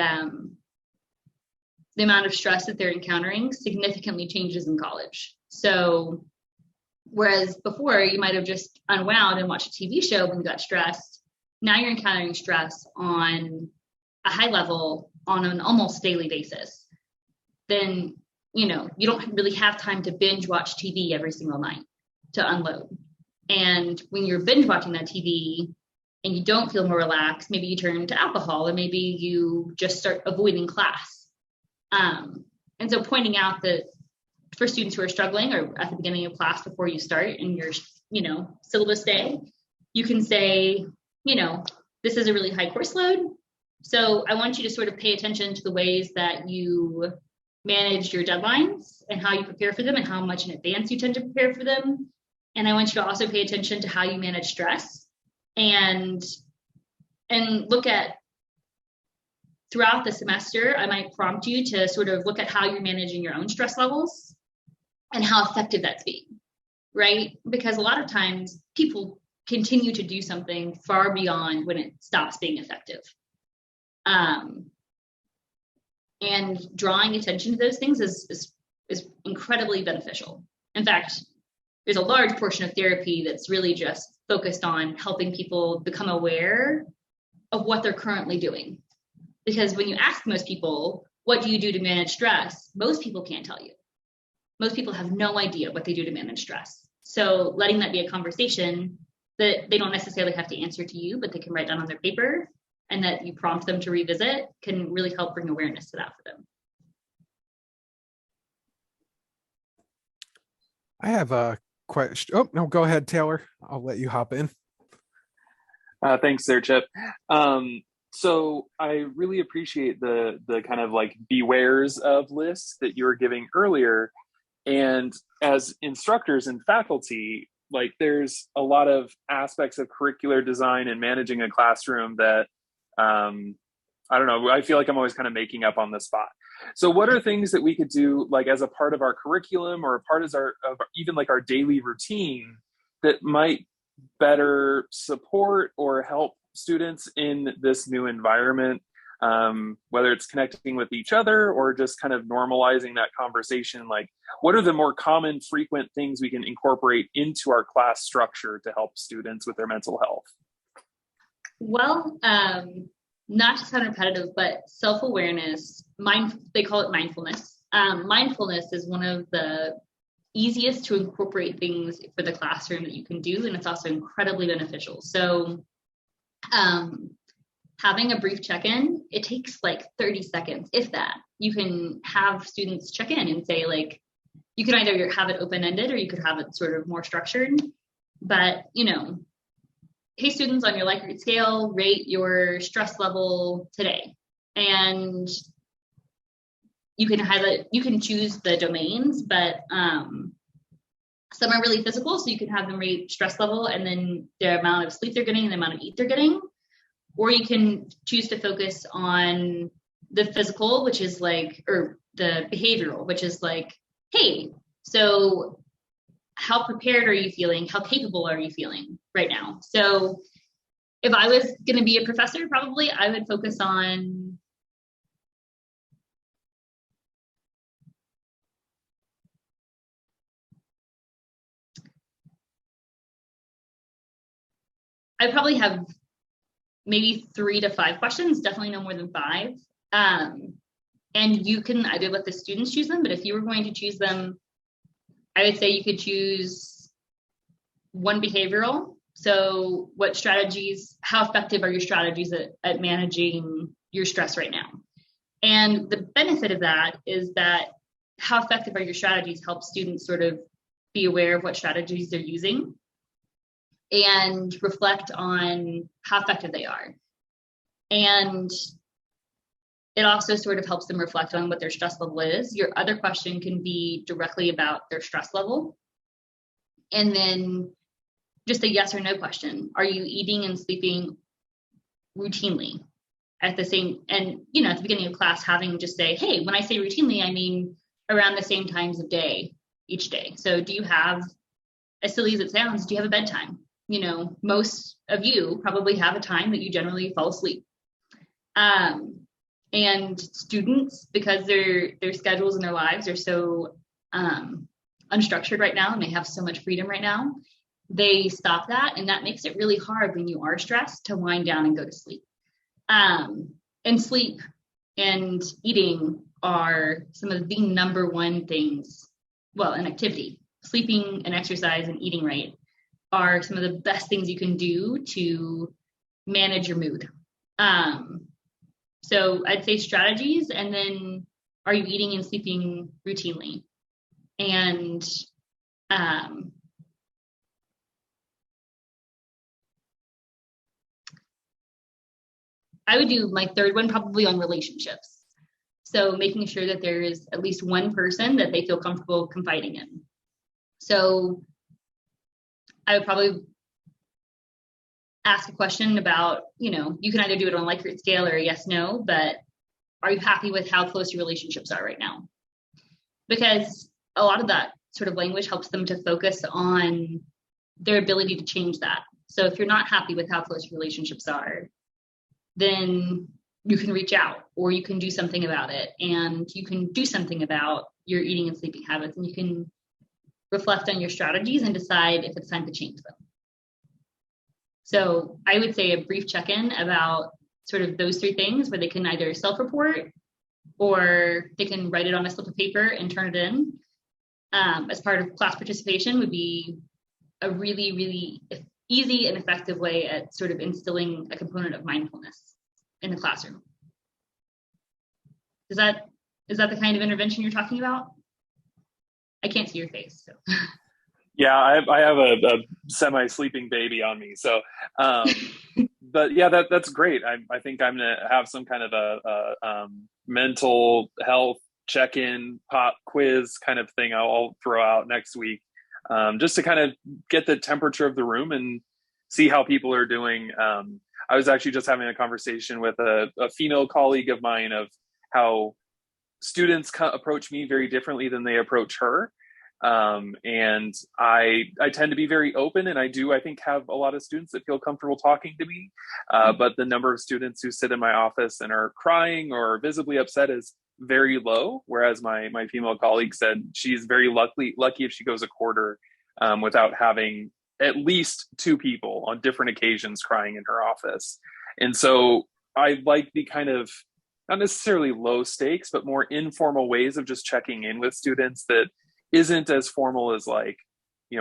S2: the amount of stress that they're encountering significantly changes in college. So whereas before you might have just unwound and watched a TV show when you got stressed, now you're encountering stress on a high level on an almost daily basis. Then, you know, you don't really have time to binge watch TV every single night to unload. And when you're binge watching that TV and you don't feel more relaxed, maybe you turn to alcohol, or maybe you just start avoiding class. And so pointing out that for students who are struggling, or at the beginning of class before you start in your, you know, syllabus day, you can say, you know, this is a really high course load. So I want you to sort of pay attention to the ways that you manage your deadlines and how you prepare for them and how much in advance you tend to prepare for them. And I want you to also pay attention to how you manage stress, and look at throughout the semester, I might prompt you to sort of look at how you're managing your own stress levels and how effective that's being, right? Because a lot of times people continue to do something far beyond when it stops being effective. And drawing attention to those things is incredibly beneficial. In fact, there's a large portion of therapy that's really just focused on helping people become aware of what they're currently doing. Because when you ask most people, what do you do to manage stress? Most people can't tell you. Most people have no idea what they do to manage stress. So letting that be a conversation that they don't necessarily have to answer to you, but they can write down on their paper, and that you prompt them to revisit, can really help bring awareness to that for them.
S1: I have a question. Oh, no, go ahead, Taylor. I'll let you hop in.
S4: Thanks there, Chip. So I really appreciate the kind of like bewares of lists that you were giving earlier. And as instructors and faculty, like there's a lot of aspects of curricular design and managing a classroom that I don't know, I feel like I'm always kind of making up on the spot. So what are things that we could do like as a part of our curriculum or a part of even like our daily routine that might better support or help students in this new environment, whether it's connecting with each other or just kind of normalizing that conversation? Like, what are the more common, frequent things we can incorporate into our class structure to help students with their mental health?
S2: Well, not to sound repetitive, but self-awareness, they call it mindfulness. Mindfulness is one of the easiest to incorporate things for the classroom that you can do, and it's also incredibly beneficial. So having a brief check-in, it takes like 30 seconds, if that. You can have students check in and say, like, you can either have it open-ended or you could have it sort of more structured. But, hey, students, on your Likert scale, rate your stress level today. And you can choose the domains, but some are really physical, so you can have them rate stress level and then the amount of sleep they're getting and the amount of eat they're getting. Or you can choose to focus on the physical, which is like, or the behavioral, which is like, hey, so how prepared are you feeling? How capable are you feeling right now? So if I was going to be a professor, probably I would focus on I probably have maybe 3 to 5 questions, definitely no more than 5. And you can either let the students choose them, but if you were going to choose them, I would say you could choose one behavioral. So what strategies, how effective are your strategies at managing your stress right now? And the benefit of that is that how effective are your strategies helps students sort of be aware of what strategies they're using and reflect on how effective they are. And it also sort of helps them reflect on what their stress level is. Your other question can be directly about their stress level. And then just a yes or no question. Are you eating and sleeping routinely at the same, and at the beginning of class, having just say, hey, when I say routinely, I mean around the same times of day, each day. So do you have, as silly as it sounds, do you have a bedtime? Most of you probably have a time that you generally fall asleep. And students, because their schedules and their lives are so unstructured right now, and they have so much freedom right now, they stop that, and that makes it really hard when you are stressed to wind down and go to sleep. And sleep and eating are some of the number one things, well, an activity. Sleeping and exercise and eating right are some of the best things you can do to manage your mood. So I'd say strategies, and then are you eating and sleeping routinely? And I would do my third one probably on relationships. So making sure that there is at least one person that they feel comfortable confiding in. So I would probably ask a question about, you can either do it on a Likert scale or a yes, no, but are you happy with how close your relationships are right now? Because a lot of that sort of language helps them to focus on their ability to change that. So if you're not happy with how close your relationships are, then you can reach out, or you can do something about it, and you can do something about your eating and sleeping habits, and you can reflect on your strategies and decide if it's time to change them. So I would say a brief check-in about sort of those 3 things, where they can either self-report or they can write it on a slip of paper and turn it in as part of class participation, would be a really, really easy and effective way at sort of instilling a component of mindfulness in the classroom. Is that the kind of intervention you're talking about? I can't see your face. So.
S4: Yeah, I have a semi-sleeping baby on me. So, but yeah, that's great. I think I'm gonna have some kind of a mental health check-in pop quiz kind of thing I'll throw out next week, just to kind of get the temperature of the room and see how people are doing. I was actually just having a conversation with a female colleague of mine of how students approach me very differently than they approach her. And I tend to be very open, and I think have a lot of students that feel comfortable talking to me. But the number of students who sit in my office and are crying or visibly upset is very low. Whereas my female colleague said she's very lucky if she goes a quarter without having at least two people on different occasions crying in her office. And so I like the kind of, not necessarily low stakes, but more informal ways of just checking in with students that isn't as formal as like,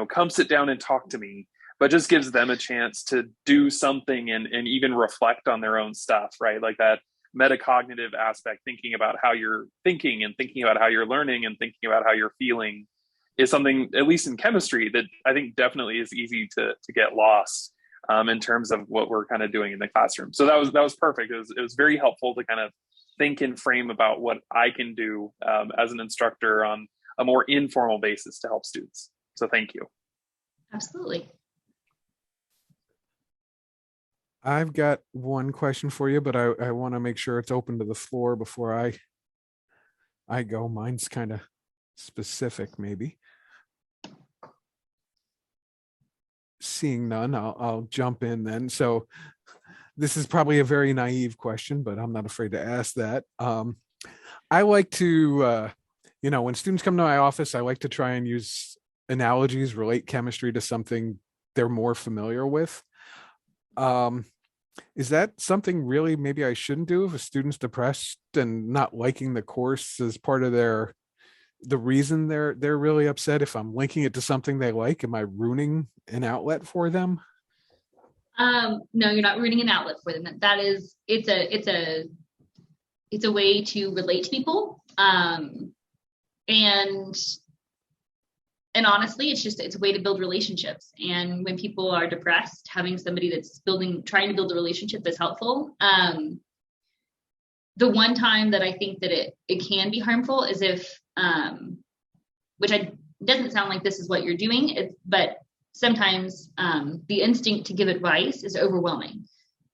S4: come sit down and talk to me, but just gives them a chance to do something and even reflect on their own stuff, right? Like that metacognitive aspect, thinking about how you're thinking and thinking about how you're learning and thinking about how you're feeling, is something, at least in chemistry, that I think definitely is easy to get lost in terms of what we're kind of doing in the classroom. So that was perfect. It was very helpful to kind of think and frame about what I can do as an instructor on a more informal basis to help students. So thank you.
S2: Absolutely.
S1: I've got one question for you, but I want to make sure it's open to the floor before I go. Mine's kind of specific, maybe. Seeing none, I'll jump in then. So this is probably a very naive question, but I'm not afraid to ask that. I like to, when students come to my office, I like to try and use analogies, relate chemistry to something they're more familiar with. Is that something really maybe I shouldn't do if a student's depressed and not liking the course as part of the reason they're really upset? If I'm linking it to something they like, am I ruining an outlet for them?
S2: No, you're not ruining an outlet for them. It's a way to relate to people. And honestly, it's a way to build relationships. And when people are depressed, having somebody that's trying to build a relationship is helpful. The one time that I think that it can be harmful is if, doesn't sound like this is what you're doing, but sometimes the instinct to give advice is overwhelming.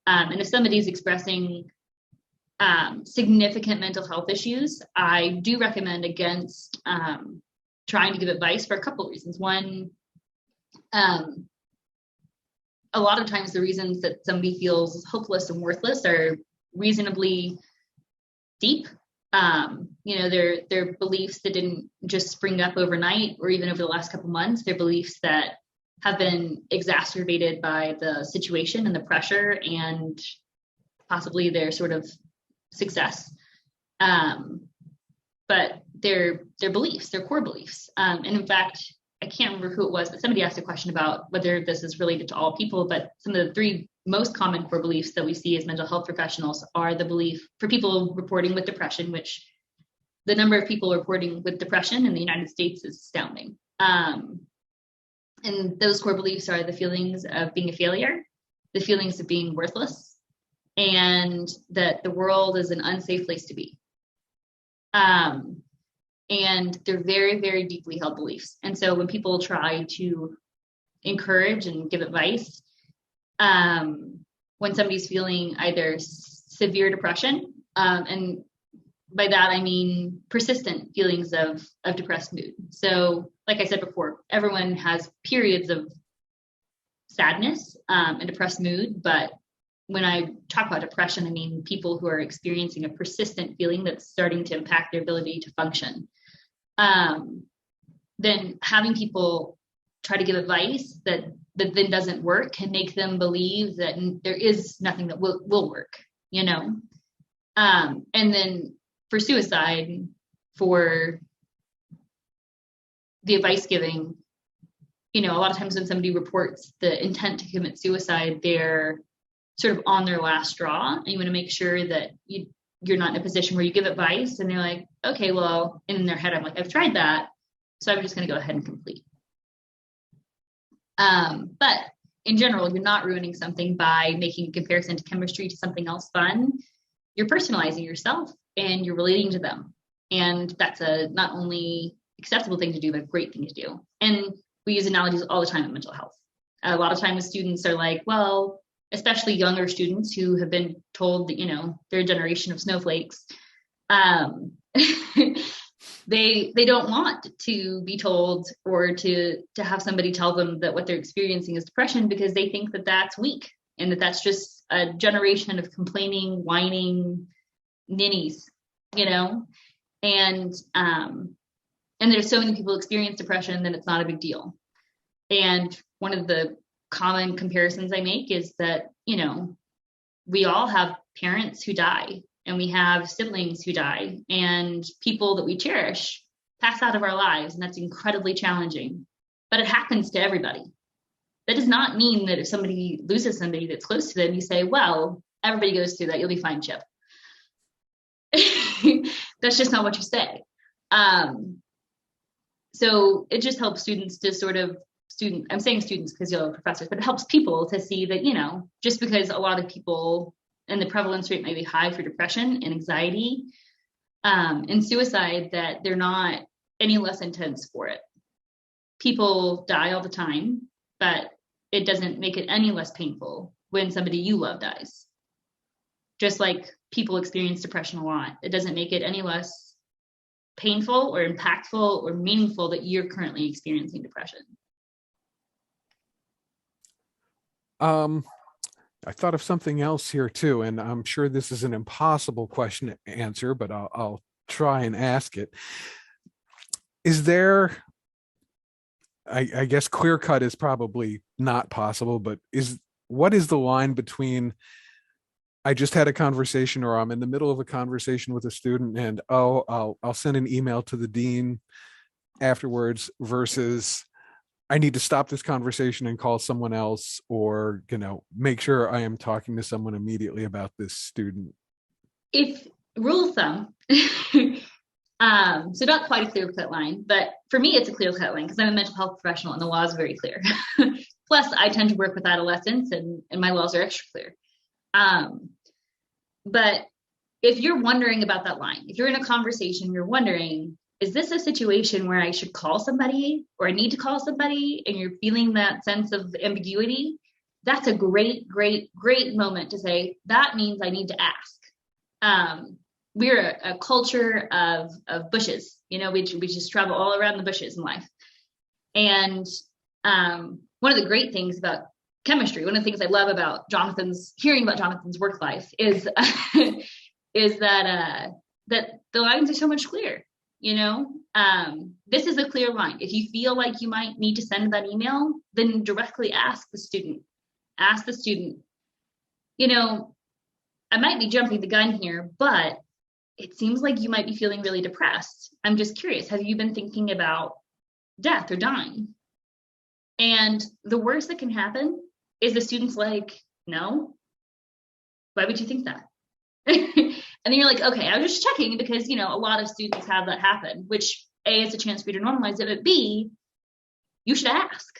S2: And if somebody's expressing significant mental health issues, I do recommend against trying to give advice for a couple of reasons. One, a lot of times the reasons that somebody feels hopeless and worthless are reasonably deep. They're beliefs that didn't just spring up overnight or even over the last couple months. They're beliefs that have been exacerbated by the situation and the pressure and possibly their sort of success. But they're beliefs, they're core beliefs. And in fact, I can't remember who it was, but somebody asked a question about whether this is related to all people, but some of the three most common core beliefs that we see as mental health professionals are the belief for people reporting with depression, which the number of people reporting with depression in the United States is astounding. And those core beliefs are the feelings of being a failure, the feelings of being worthless, and that the world is an unsafe place to be. And they're very, very deeply held beliefs. And so when people try to encourage and give advice, when somebody's feeling either severe depression, and by that I mean persistent feelings of depressed mood. So like I said before, everyone has periods of sadness and depressed mood, but when I talk about depression, I mean people who are experiencing a persistent feeling that's starting to impact their ability to function. Then having people try to give advice that then doesn't work can make them believe that there is nothing that will work, And then for suicide, for the advice giving, a lot of times when somebody reports the intent to commit suicide, they're sort of on their last straw, and you want to make sure that you're not in a position where you give advice and they're like, okay, well, and in their head, I'm like, I've tried that, so I'm just going to go ahead and complete. But in general, you're not ruining something by making a comparison to chemistry to something else fun. You're personalizing yourself and you're relating to them. And that's a not only acceptable thing to do, but a great thing to do. And we use analogies all the time in mental health. A lot of times students are like, well, especially younger students who have been told that, they're a generation of snowflakes. They don't want to be told or to have somebody tell them that what they're experiencing is depression, because they think that that's weak and that that's just a generation of complaining, whining ninnies, and there's so many people experience depression that it's not a big deal. And one of the common comparisons I make is that, we all have parents who die, and we have siblings who die, and people that we cherish pass out of our lives, and that's incredibly challenging. But it happens to everybody. That does not mean that if somebody loses somebody that's close to them, you say, well, everybody goes through that, you'll be fine, Chip. That's just not what you say. So it just helps students to I'm saying students because you're professors, but it helps people to see that, just because a lot of people and the prevalence rate may be high for depression and anxiety and suicide, that they're not any less intense for it. People die all the time, but it doesn't make it any less painful when somebody you love dies. Just like people experience depression a lot, it doesn't make it any less painful or impactful or meaningful that you're currently experiencing depression.
S1: I thought of something else here too, and I'm sure this is an impossible question to answer, but I'll try and ask it. Is there, I guess clear cut is probably not possible, but what is the line between I just had a conversation, or I'm in the middle of a conversation with a student, and I'll send an email to the dean afterwards, versus I need to stop this conversation and call someone else, or, make sure I am talking to someone immediately about this student?
S2: If rule of thumb, so not quite a clear cut line, but for me, it's a clear cut line because I'm a mental health professional and the law is very clear. Plus, I tend to work with adolescents and my laws are extra clear. But if you're wondering about that line, if you're in a conversation, you're wondering, is this a situation where I should call somebody or I need to call somebody, and you're feeling that sense of ambiguity, that's a great, great, great moment to say, that means I need to ask. We're a culture of bushes, we just travel all around the bushes in life. And one of the great things about chemistry, one of the things I love about hearing about Jonathan's work life is, is that the lines are so much clearer. This is a clear line. If you feel like you might need to send that email, then directly ask the student. I might be jumping the gun here, but it seems like you might be feeling really depressed. I'm just curious, have you been thinking about death or dying? And the worst that can happen is the student's like, no, why would you think that? And then you're like, okay, I was just checking because, a lot of students have that happen, which A, is a chance for you to normalize it, but B, you should ask.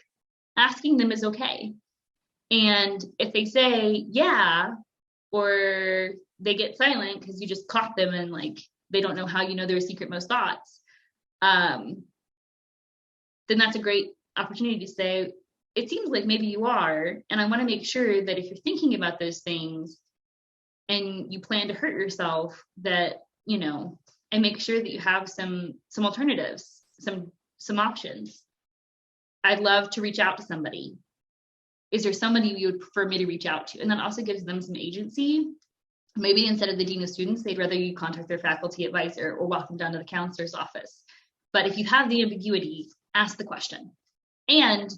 S2: Asking them is okay. And if they say, yeah, or they get silent because you just caught them and they don't know how you know their secret-most thoughts, then that's a great opportunity to say, it seems like maybe you are, and I want to make sure that if you're thinking about those things and you plan to hurt yourself, that, and make sure that you have some alternatives, some options. I'd love to reach out to somebody. Is there somebody you would prefer me to reach out to? And that also gives them some agency. Maybe instead of the dean of students, they'd rather you contact their faculty advisor or walk them down to the counselor's office. But if you have the ambiguity, ask the question. And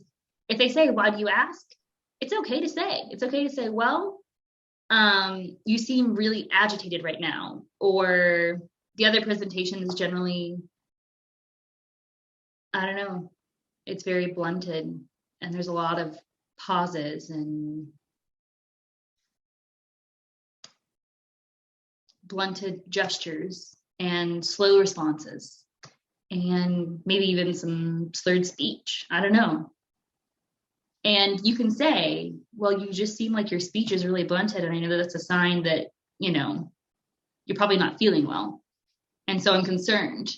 S2: if they say, why do you ask? It's okay to say. It's okay to say, well, you seem really agitated right now, or the other presentation is generally, I don't know, it's very blunted and there's a lot of pauses and blunted gestures and slow responses and maybe even some slurred speech. I don't know. And you can say, well, you just seem like your speech is really blunted. And I know that that's a sign that, you're probably not feeling well. And so I'm concerned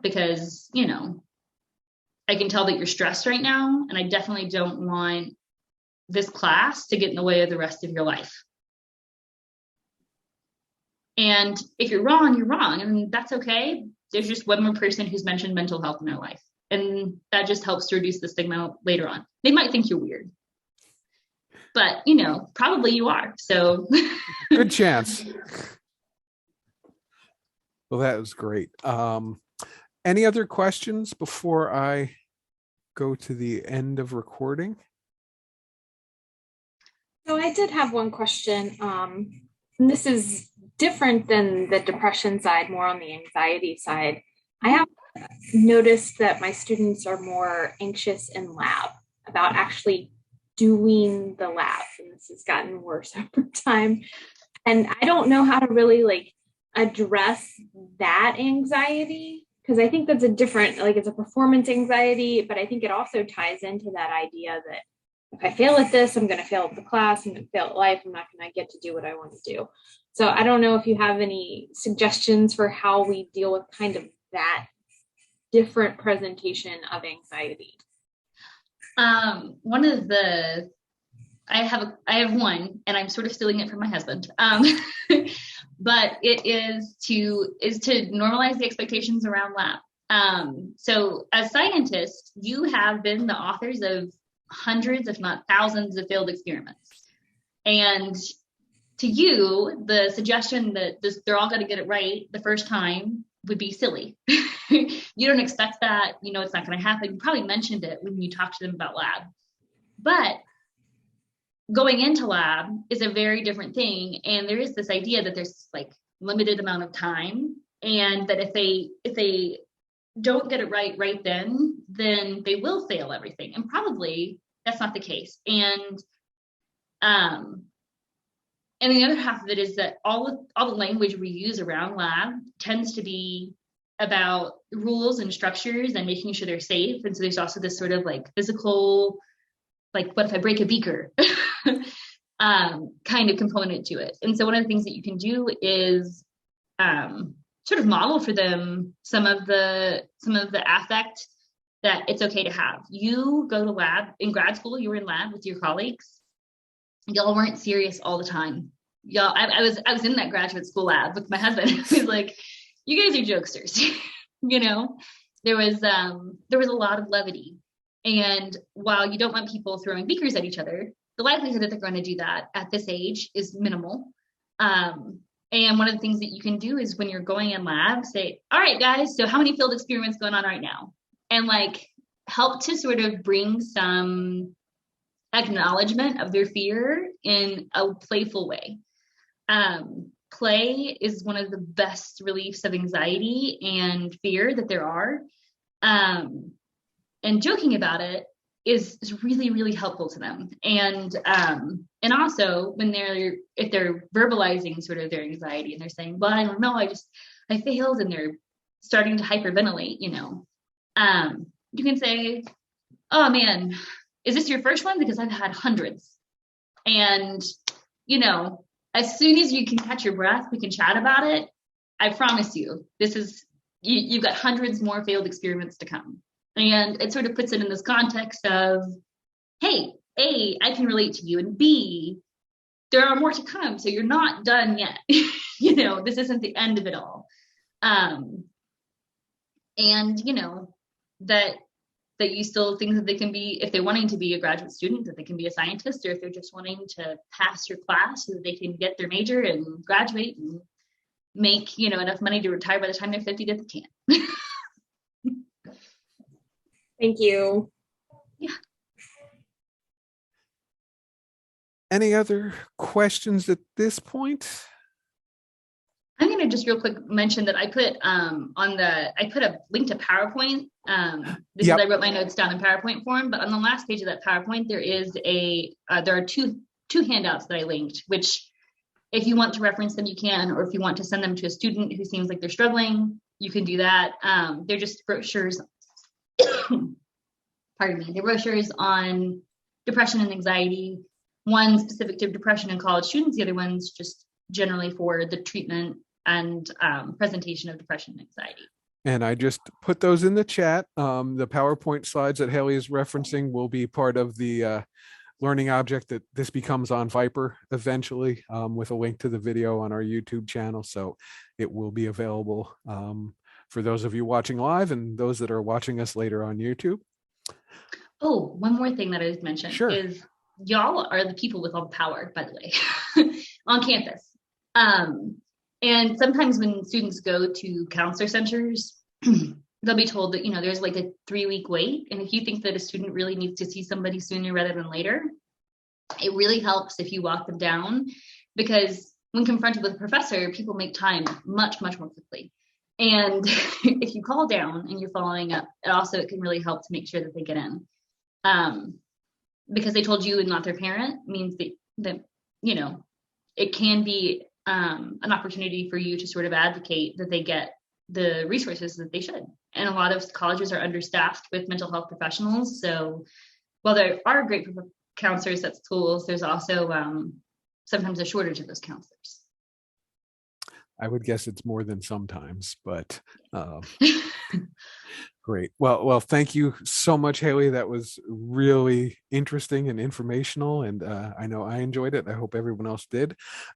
S2: because, I can tell that you're stressed right now. And I definitely don't want this class to get in the way of the rest of your life. And if you're wrong, you're wrong. And that's okay. There's just one more person who's mentioned mental health in their life. And that just helps to reduce the stigma later on. They might think you're weird, but probably you are. So
S1: good chance. Well, that was great. Any other questions before I go to the end of recording?
S5: So I did have one question. And this is different than the depression side, more on the anxiety side. I have noticed that my students are more anxious in lab about actually doing the lab, and this has gotten worse over time. And I don't know how to really address that anxiety, because I think that's a different, it's a performance anxiety, but I think it also ties into that idea that if I fail at this, I'm going to fail at the class, I'm going to fail at life, I'm not going to get to do what I want to do. So I don't know if you have any suggestions for how we deal with kind of that different presentation of anxiety.
S2: I have one, and I'm sort of stealing it from my husband. But it is to normalize the expectations around lab. So as scientists, you have been the authors of hundreds, if not thousands, of failed experiments. And to you, the suggestion that they're all going to get it right the first time would be silly. You don't expect that, it's not going to happen. You probably mentioned it when you talked to them about lab. But going into lab is a very different thing. And there is this idea that there's limited amount of time, and that if they don't get it right then they will fail everything. And probably that's not the case. And the other half of it is that all the language we use around lab tends to be about rules and structures and making sure they're safe. And so there's also this sort of physical, what if I break a beaker kind of component to it. And so one of the things that you can do is sort of model for them some of the affect that it's okay to have. You go to lab in grad school, you were in lab with your colleagues. Y'all weren't serious all the time. Y'all, I was in that graduate school lab with my husband. He was like, you guys are jokesters. There was a lot of levity. And while you don't want people throwing beakers at each other, the likelihood that they're going to do that at this age is minimal. And one of the things that you can do is when you're going in lab, say, all right, guys, so how many field experiments going on right now? And help to sort of bring some acknowledgement of their fear in a playful way. Play is one of the best reliefs of anxiety and fear that there are. And joking about it is really, really helpful to them. And also if they're verbalizing sort of their anxiety and they're saying, well, I don't know, I failed, and they're starting to hyperventilate, you can say, oh man, is this your first one? Because I've had hundreds. And, as soon as you can catch your breath, we can chat about it. I promise you, you've got hundreds more failed experiments to come. And it sort of puts it in this context of, hey, A, I can relate to you, and B, there are more to come. So you're not done yet. This isn't the end of it all. That you still think that they can be, if they're wanting to be a graduate student, that they can be a scientist, or if they're just wanting to pass your class so that they can get their major and graduate and make, enough money to retire by the time they're 50 that they can.
S5: Thank you.
S2: Yeah.
S1: Any other questions at this point?
S2: I'm going to just real quick mention that I put a link to PowerPoint. I wrote my notes down in PowerPoint form, but on the last page of that PowerPoint, there are two handouts that I linked, which if you want to reference them, you can, or if you want to send them to a student who seems like they're struggling, you can do that. They're just brochures. Pardon me. They're brochures on depression and anxiety. One specific to depression in college students, the other one's just generally for the treatment and presentation of depression and anxiety.
S1: And I just put those in the chat. The PowerPoint slides that Hailey is referencing will be part of the learning object that this becomes on Viper eventually, with a link to the video on our YouTube channel. So it will be available for those of you watching live and those that are watching us later on YouTube.
S2: Oh, one more thing that I just mentioned is y'all are the people with all the power, by the way, on campus. And sometimes when students go to counselor centers, they'll be told that, there's like a 3-week wait. And if you think that a student really needs to see somebody sooner rather than later, it really helps if you walk them down, because when confronted with a professor, people make time much, much more quickly. And if you call down and you're following up, it can really help to make sure that they get in. Because they told you and not their parent means that it can be an opportunity for you to sort of advocate that they get the resources that they should. And a lot of colleges are understaffed with mental health professionals. So while there are great counselors at schools, there's also sometimes a shortage of those counselors.
S1: I would guess it's more than sometimes, but great. Well, thank you so much, Hailey. That was really interesting and informational, and I know I enjoyed it. I hope everyone else did.